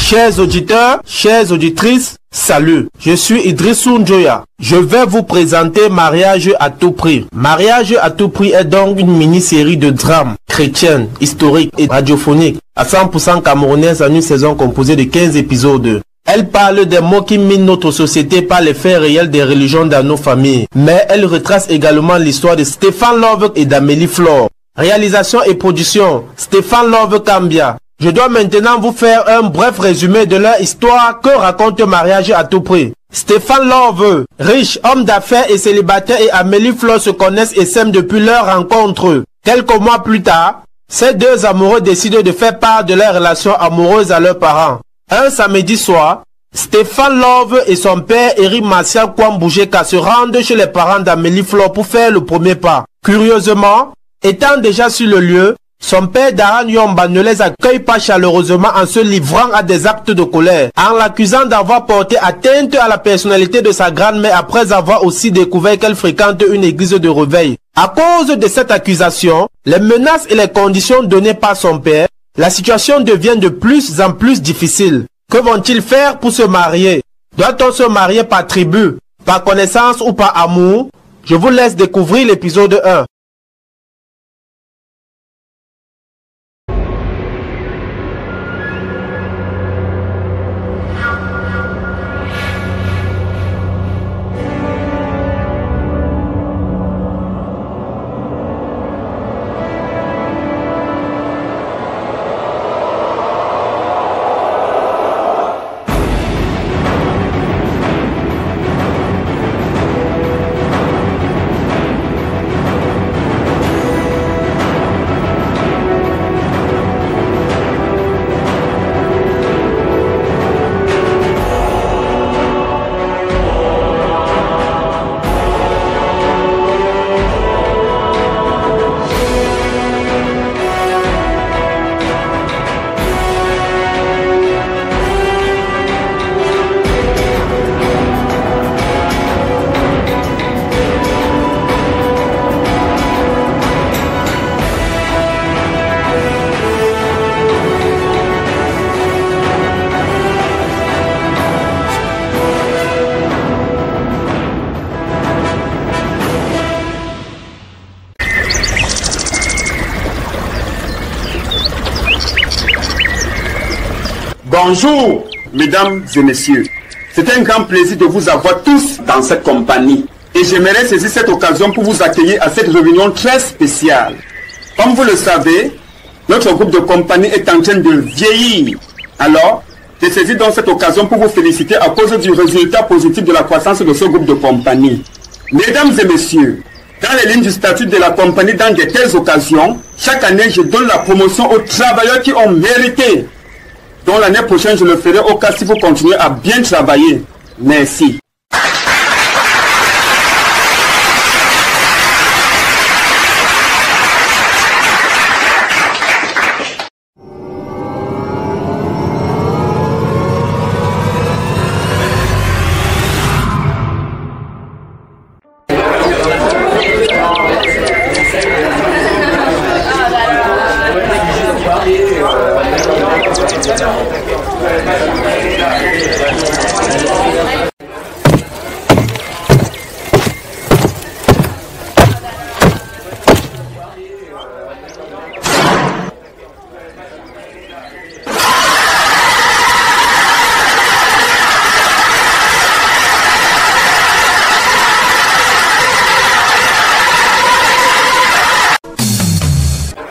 Chers auditeurs, chères auditrices, salut, je suis Idrissou Njoya. Je vais vous présenter Mariage à tout prix. Mariage à tout prix est donc une mini-série de drames chrétiennes, historiques et radiophoniques à 100% camerounaise en une saison composée de 15 épisodes. Elle parle des maux qui minent notre société par les faits réels des religions dans nos familles. Mais elle retrace également l'histoire de Stéphane Love et d'Amélie Flore. Réalisation et production, Stéphane Love Cambia. Je dois maintenant vous faire un bref résumé de leur histoire que raconte Mariage à tout prix. Stéphane Love, riche, homme d'affaires et célibataire, et Amélie Flore se connaissent et s'aiment depuis leur rencontre. Quelques mois plus tard, ces deux amoureux décident de faire part de leur relation amoureuse à leurs parents. Un samedi soir, Stéphane Love et son père Eric Martial Kwamboujeka se rendent chez les parents d'Amélie Flore pour faire le premier pas. Curieusement, étant déjà sur le lieu, son père Daran Yomba ne les accueille pas chaleureusement en se livrant à des actes de colère, en l'accusant d'avoir porté atteinte à la personnalité de sa grand-mère après avoir aussi découvert qu'elle fréquente une église de réveil. À cause de cette accusation, les menaces et les conditions données par son père, la situation devient de plus en plus difficile. Que vont-ils faire pour se marier? Doit-on se marier par tribu, par connaissance ou par amour? Je vous laisse découvrir l'épisode 1. Bonjour, mesdames et messieurs. C'est un grand plaisir de vous avoir tous dans cette compagnie. Et j'aimerais saisir cette occasion pour vous accueillir à cette réunion très spéciale. Comme vous le savez, notre groupe de compagnie est en train de vieillir. Alors, je saisis donc cette occasion pour vous féliciter à cause du résultat positif de la croissance de ce groupe de compagnie. Mesdames et messieurs, dans les lignes du statut de la compagnie, dans de telles occasions, chaque année, je donne la promotion aux travailleurs qui ont mérité. Donc l'année prochaine, je le ferai au cas si vous continuez à bien travailler. Merci.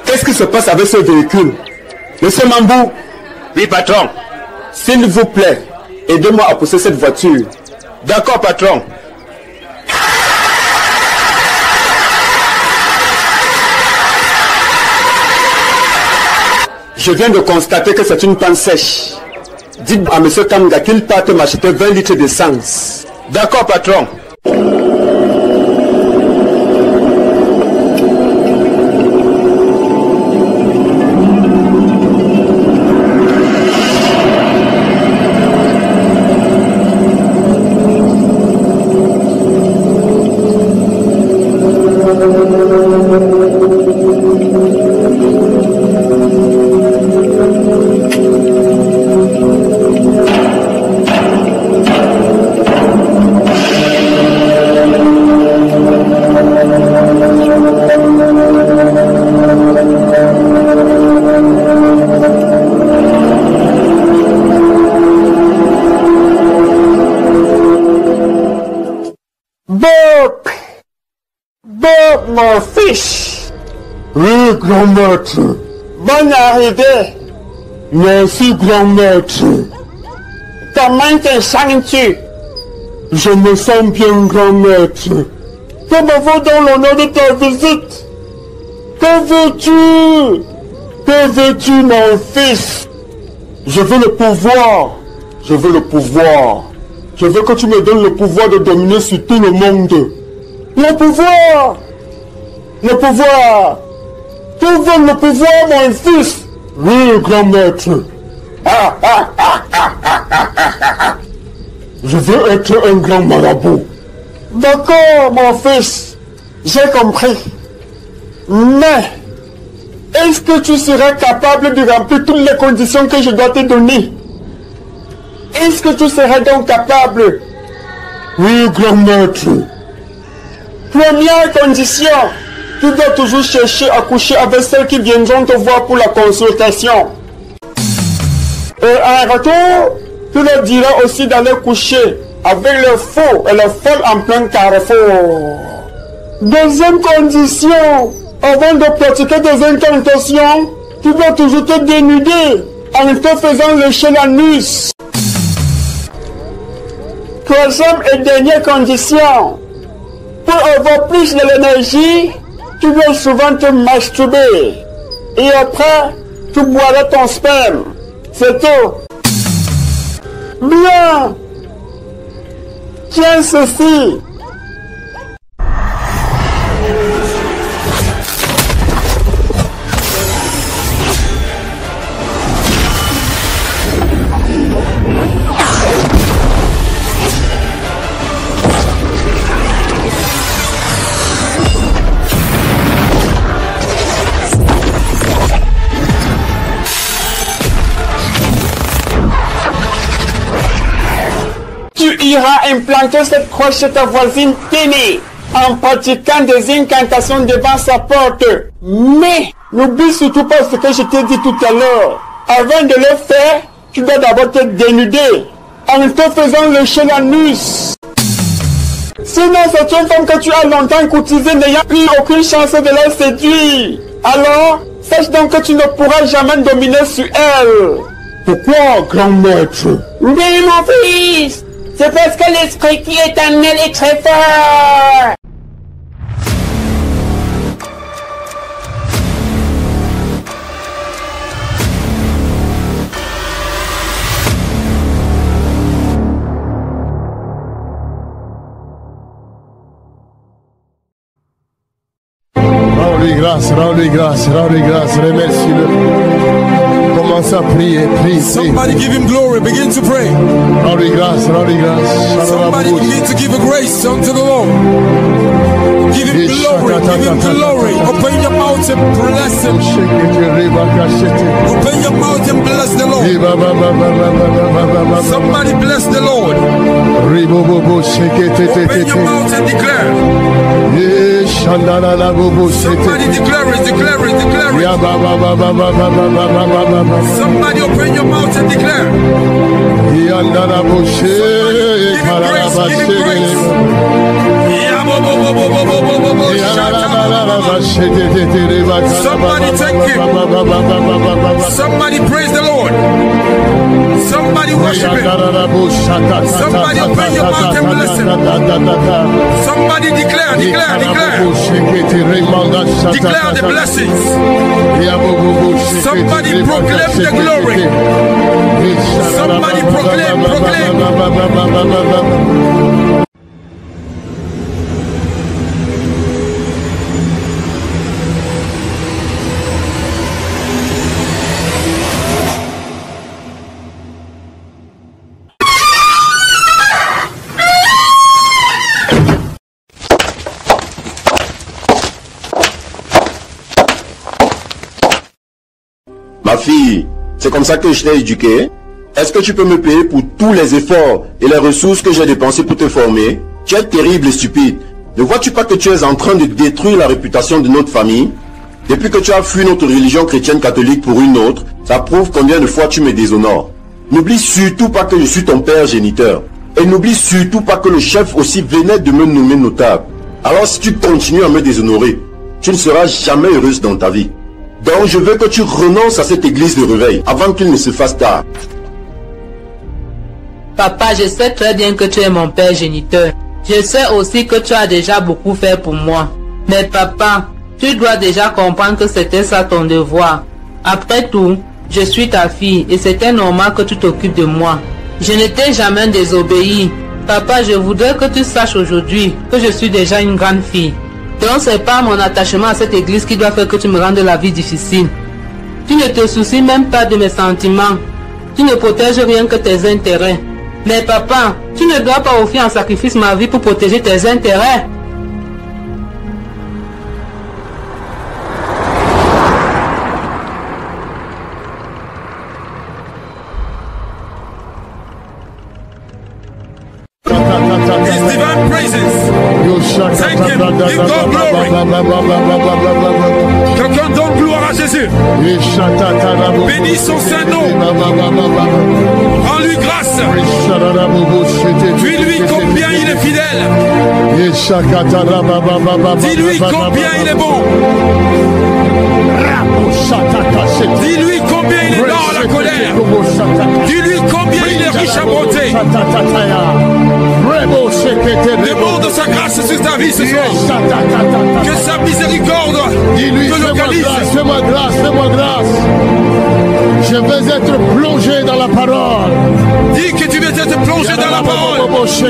Qu'est-ce qui se passe avec ce véhicule? Monsieur Mambou? Oui, patron. S'il vous plaît, aidez-moi à pousser cette voiture. D'accord, patron. Je viens de constater que c'est une panne sèche. Dites à monsieur Kamga qu'il parte m'acheter 20 litres d'essence. D'accord, patron. mon fils. Oui, grand maître. Bonne arrivée. Merci, grand maître. Comment te sens-tu? Je me sens bien, grand maître. Que me vaut donc l'honneur de ta visite? Que veux-tu? Que veux-tu, mon fils? Je veux le pouvoir. Je veux le pouvoir. Je veux que tu me donnes le pouvoir de dominer sur tout le monde. Le pouvoir! Le pouvoir! Tu veux le pouvoir, mon fils? Oui, grand maître. Je veux être un grand marabout. D'accord, mon fils. J'ai compris. Mais, est-ce que tu seras capable de remplir toutes les conditions que je dois te donner? Est-ce que tu seras donc capable? Oui, grand maître. Première condition, tu dois toujours chercher à coucher avec celles qui viendront te voir pour la consultation. Et en retour, tu leur diras aussi d'aller coucher avec le faux et le folle en plein carrefour. Deuxième condition, avant de pratiquer des incantations, tu dois toujours te dénuder en te faisant lécher l'anus. Troisième et dernière condition, pour avoir plus de l'énergie, tu dois souvent te masturber. Et après, tu boiras ton sperme. C'est tout. Bien. Tiens ceci. Tu iras implanter cette croix chez ta voisine Penny en pratiquant des incantations devant sa porte. Mais n'oublie surtout pas ce que je t'ai dit tout à l'heure. Avant de le faire, tu dois d'abord te dénuder en te faisant lécher l'anus. Sinon, c'est une femme que tu as longtemps courtisée n'ayant eu aucune chance de la séduire. Alors, sache donc que tu ne pourras jamais dominer sur elle. Pourquoi, grand maître? Mais mon fils, c'est parce que l'esprit qui est en elle est très fort. Rends-lui grâce, remercie-le. Commence à prier, prie. Somebody give him glory, begin to pray. Rends-lui grâce. Somebody begin to give a grace unto the Lord. Give him glory. Open your mouth and bless him. Open your mouth and bless the Lord. Somebody bless the Lord. Open your mouth and declare. Somebody declare it. Somebody open your mouth and declare. Give him grace. Somebody thank him. Somebody praise the Lord. Somebody worship him. Somebody open your mouth and bless him. Somebody declare. Declare the blessings. Somebody proclaim the glory. Somebody proclaim. Ma fille, c'est comme ça que je t'ai éduqué. Est-ce que tu peux me payer pour tous les efforts et les ressources que j'ai dépensés pour te former? Tu es terrible et stupide. Ne vois-tu pas que tu es en train de détruire la réputation de notre famille? Depuis que tu as fui notre religion chrétienne catholique pour une autre, ça prouve combien de fois tu me déshonores. N'oublie surtout pas que je suis ton père géniteur. Et n'oublie surtout pas que le chef aussi venait de me nommer notable. Alors si tu continues à me déshonorer, tu ne seras jamais heureuse dans ta vie. Donc je veux que tu renonces à cette église de réveil avant qu'il ne se fasse tard. Papa, je sais très bien que tu es mon père géniteur. Je sais aussi que tu as déjà beaucoup fait pour moi. Mais papa, tu dois déjà comprendre que c'était ça ton devoir. Après tout, je suis ta fille et c'était normal que tu t'occupes de moi. Je ne t'ai jamais désobéi. Papa, je voudrais que tu saches aujourd'hui que je suis déjà une grande fille. Donc c'est pas mon attachement à cette église qui doit faire que tu me rendes la vie difficile. Tu ne te soucies même pas de mes sentiments. Tu ne protèges rien que tes intérêts. Mais papa, tu ne dois pas offrir en sacrifice ma vie pour protéger tes intérêts. His divine praises. Thank him. Give God glory. Quelqu'un donne gloire à Jésus. Bénis son Saint-Nom. Rends-lui grâce. Dis-lui combien il est fidèle. Dis-lui combien il est bon. Dis-lui combien il est lent à la colère. Dis-lui combien il est riche en bonté. Demande sa grâce sur ta vie ce soir. Que sa miséricorde te localise. Fais-moi grâce, fais-moi grâce. Je vais être plongé dans la parole. Dis que tu veux être plongé dans la parole.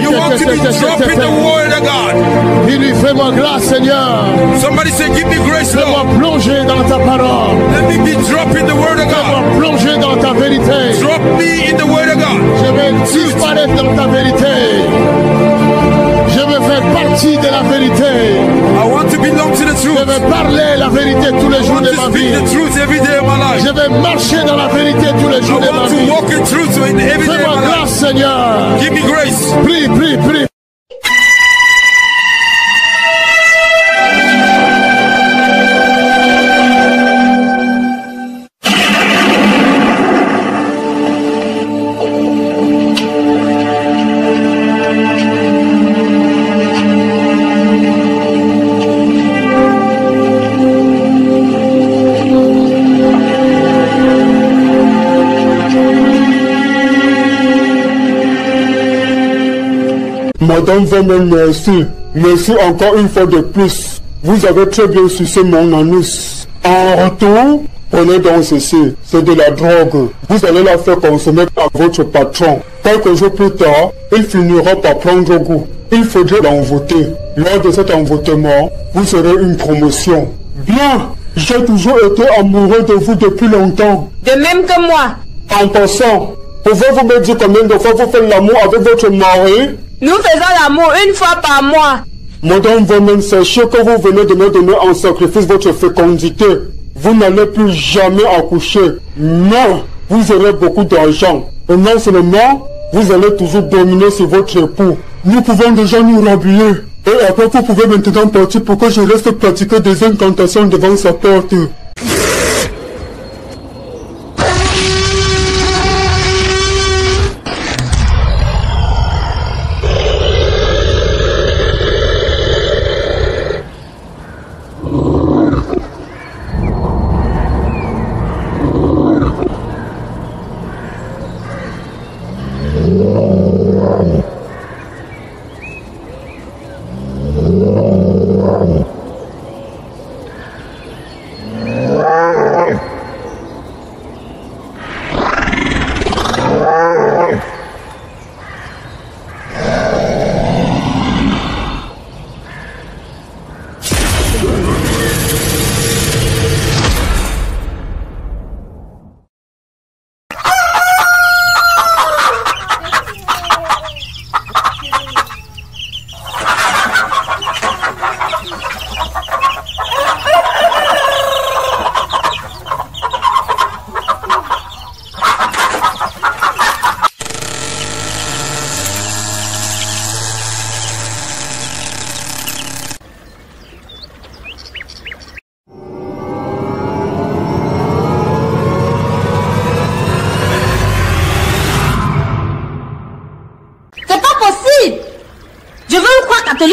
You want to be dropped in the word of God. Dis-lui, fais-moi grâce, Seigneur. Somebody say, give me grace, Fais-moi Lord. plonger dans ta parole. Let me be dropped in the word of Fais-moi God. plonger dans ta vérité. Drop me in the word of God. Je vais disparaître dans ta vérité. Je veux faire partie de la vérité. I want to belong to the Je truth. vais parler la vérité tous les I jours want de to ma speak vie. the truth every day of my life. Je vais marcher dans la vérité tous les I jours de ma want to vie. walk in truth in every day Fais-moi of my life. grâce, Seigneur. Give me grace. Prie, prie, prie. Madame Vernon, merci. Merci encore une fois de plus. Vous avez très bien sucé mon anus. En retour, prenez donc ceci. C'est de la drogue. Vous allez la faire consommer par votre patron. Quelques jours plus tard, il finira par prendre goût. Il faudrait l'envoûter. Lors de cet envoûtement, vous aurez une promotion. Bien. J'ai toujours été amoureux de vous depuis longtemps. De même que moi. En passant, pouvez-vous me dire combien de fois vous faites l'amour avec votre mari? Nous faisons l'amour une fois par mois. Madame Vernon, sachez que vous venez de me donner en sacrifice votre fécondité. Vous n'allez plus jamais accoucher. Mais vous aurez beaucoup d'argent. Et non seulement, vous allez toujours dominer sur votre époux. Nous pouvons déjà nous rhabiller. Et après, vous pouvez maintenant partir pour que je reste pratiquer des incantations devant sa porte.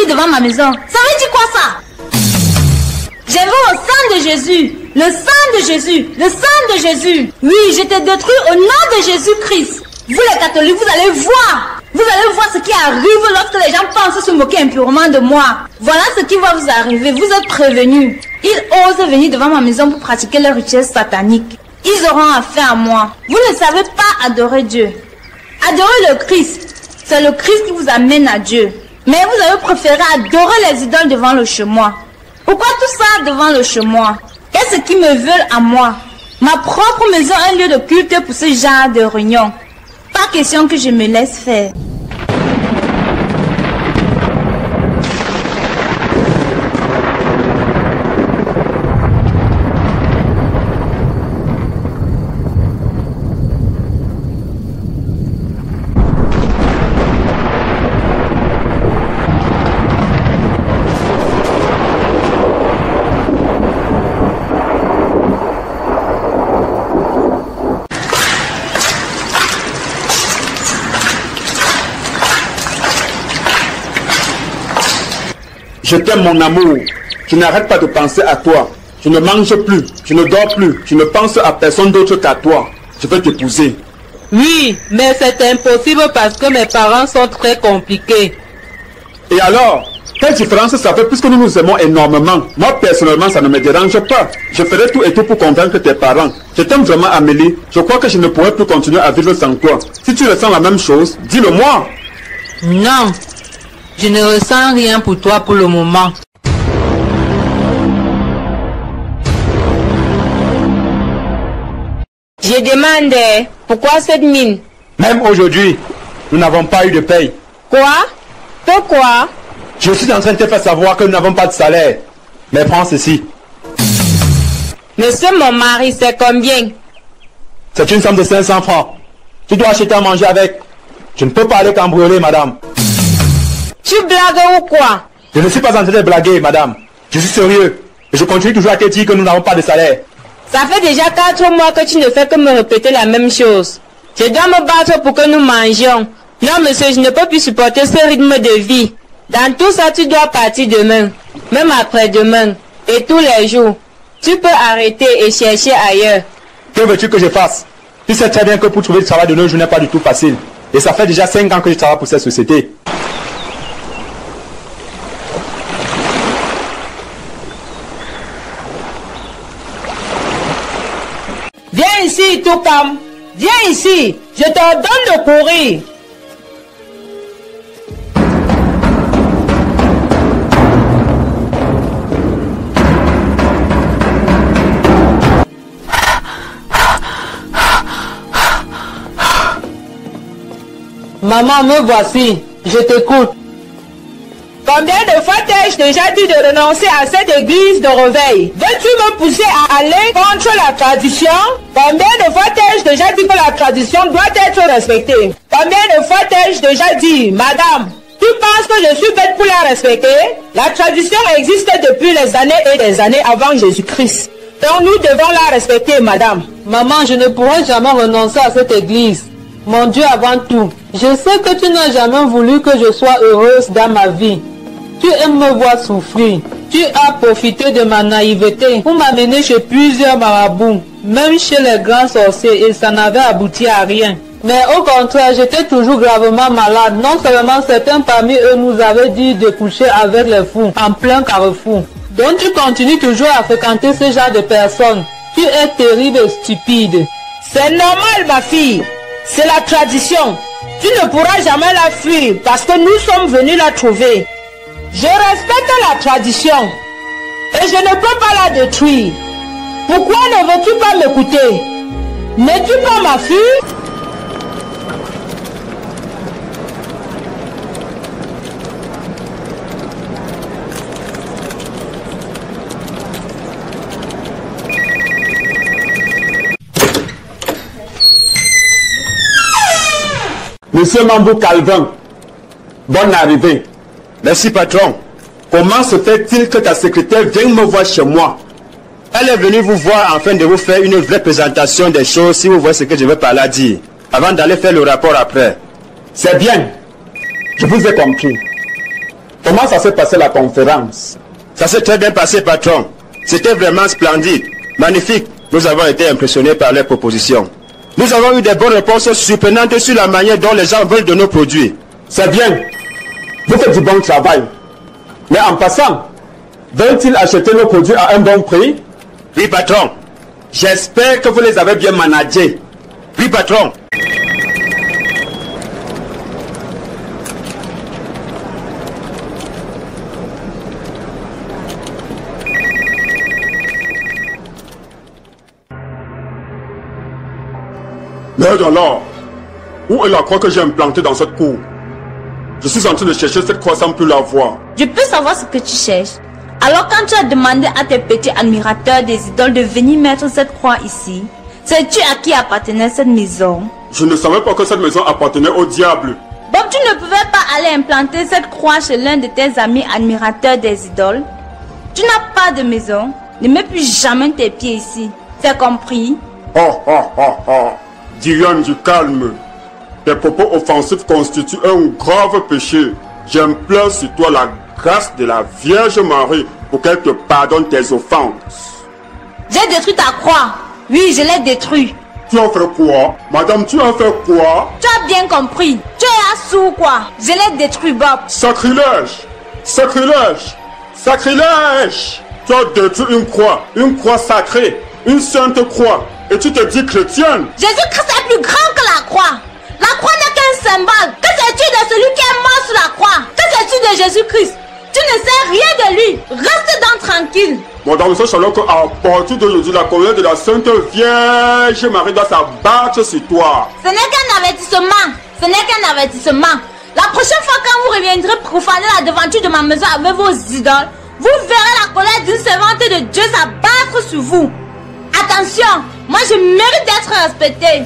Devant ma maison. Ça veut dire quoi ça? J'ai vu au sang de Jésus. Le sang de Jésus. Le sang de Jésus. Oui, je t'ai détruit au nom de Jésus-Christ. Vous les catholiques, vous allez voir. Vous allez voir ce qui arrive lorsque les gens pensent se moquer impurement de moi. Voilà ce qui va vous arriver. Vous êtes prévenus. Ils osent venir devant ma maison pour pratiquer leur rituel satanique. Ils auront affaire à moi. Vous ne savez pas adorer Dieu. Adorez le Christ. C'est le Christ qui vous amène à Dieu. Mais vous avez préféré adorer les idoles devant le chemin. Pourquoi tout ça devant le chemin? Qu'est-ce qu'ils me veulent à moi? Ma propre maison est un lieu de culte pour ce genre de réunion. Pas question que je me laisse faire. Je t'aime mon amour, je n'arrête pas de penser à toi. Je ne mange plus, je ne dors plus, je ne pense à personne d'autre qu'à toi. Je veux t'épouser. Oui, mais c'est impossible parce que mes parents sont très compliqués. Et alors, quelle différence ça fait puisque nous nous aimons énormément? Moi personnellement ça ne me dérange pas. Je ferai tout et tout pour convaincre tes parents. Je t'aime vraiment Amélie, je crois que je ne pourrai plus continuer à vivre sans toi. Si tu ressens la même chose, dis-le moi. Non. Je ne ressens rien pour toi pour le moment. Je demande, pourquoi cette mine? Même aujourd'hui, nous n'avons pas eu de paye. Quoi? Pourquoi? Je suis en train de te faire savoir que nous n'avons pas de salaire. Mais prends ceci. Monsieur mon mari, c'est combien? C'est une somme de 500 francs. Tu dois acheter à manger avec. Je ne peux pas aller cambrioler, madame. Tu blagues ou quoi? Je ne suis pas en train de blaguer, madame. Je suis sérieux. Et je continue toujours à te dire que nous n'avons pas de salaire. Ça fait déjà 4 mois que tu ne fais que me répéter la même chose. Je dois me battre pour que nous mangions. Non, monsieur, je ne peux plus supporter ce rythme de vie. Dans tout ça, tu dois partir demain. Même après-demain. Et tous les jours. Tu peux arrêter et chercher ailleurs. Que veux-tu que je fasse? Tu sais très bien que pour trouver du travail de nos jours n'est pas du tout facile. Et ça fait déjà 5 ans que je travaille pour cette société. Viens ici, Toukam. Viens ici. Je te donne de courir. Maman, me voici. Je t'écoute. Combien de fois t'ai-je déjà dit de renoncer à cette église de réveil? Veux-tu me pousser à aller contre la tradition? Combien de fois t'ai-je déjà dit que la tradition doit être respectée? Combien de fois t'ai-je déjà dit, madame, tu penses que je suis bête pour la respecter? La tradition existe depuis les années et des années avant Jésus-Christ. Donc nous devons la respecter, madame. Maman, je ne pourrai jamais renoncer à cette église. Mon Dieu avant tout. Je sais que tu n'as jamais voulu que je sois heureuse dans ma vie. Tu aimes me voir souffrir. Tu as profité de ma naïveté pour m'amener chez plusieurs marabouts, même chez les grands sorciers, et ça n'avait abouti à rien. Mais au contraire, j'étais toujours gravement malade. Non seulement certains parmi eux nous avaient dit de coucher avec les fous en plein carrefour. Donc tu continues toujours à fréquenter ce genre de personnes. Tu es terrible et stupide. C'est normal, ma fille. C'est la tradition. Tu ne pourras jamais la fuir parce que nous sommes venus la trouver. Je respecte la tradition et je ne peux pas la détruire. Pourquoi ne veux-tu pas m'écouter? N'es-tu pas ma fille? Monsieur Mambo Calvin, bonne arrivée. Merci, patron. Comment se fait-il que ta secrétaire vienne me voir chez moi? Elle est venue vous voir afin de vous faire une vraie présentation des choses, si vous voyez ce que je veux par là dire, avant d'aller faire le rapport après. C'est bien. Je vous ai compris. Comment ça s'est passé la conférence? Ça s'est très bien passé, patron. C'était vraiment splendide, magnifique. Nous avons été impressionnés par les propositions. Nous avons eu des bonnes réponses surprenantes sur la manière dont les gens veulent de nos produits. C'est bien. Vous faites du bon travail. Mais en passant, veulent-ils acheter nos produits à un bon prix? Oui, patron. J'espère que vous les avez bien managés. Oui, patron. Mais alors, où est la croix que j'ai implantée dans cette cour? Je suis en train de chercher cette croix sans plus la voir. Je peux savoir ce que tu cherches. Alors quand tu as demandé à tes petits admirateurs des idoles de venir mettre cette croix ici, sais-tu à qui appartenait cette maison? Je ne savais pas que cette maison appartenait au diable. Bob, tu ne pouvais pas aller implanter cette croix chez l'un de tes amis admirateurs des idoles? Tu n'as pas de maison. Ne mets plus jamais tes pieds ici. C'est compris? Oh, oh, oh, oh. Diane, du calme. Tes propos offensifs constituent un grave péché. J'implore sur toi la grâce de la Vierge Marie pour qu'elle te pardonne tes offenses. J'ai détruit ta croix. Oui, je l'ai détruit. Tu as fait quoi? Madame, tu as fait quoi? Tu as bien compris. Tu es sourd quoi? Je l'ai détruit, Bob. Sacrilège! Sacrilège! Sacrilège! Tu as détruit une croix sacrée, une sainte croix, et tu te dis chrétienne. Jésus-Christ est plus grand que la croix. La croix n'est qu'un symbole. Que sais-tu de celui qui est mort sur la croix? Que sais-tu de Jésus-Christ? Tu ne sais rien de lui. Reste donc tranquille. Madame, sachez-le qu'à partir d'aujourd'hui, la colère de la Sainte Vierge Marie doit s'abattre sur toi. Ce n'est qu'un avertissement. Ce n'est qu'un avertissement. La prochaine fois quand vous reviendrez profaner la devanture de ma maison avec vos idoles, vous verrez la colère d'une servante de Dieu s'abattre sur vous. Attention, moi je mérite d'être respecté.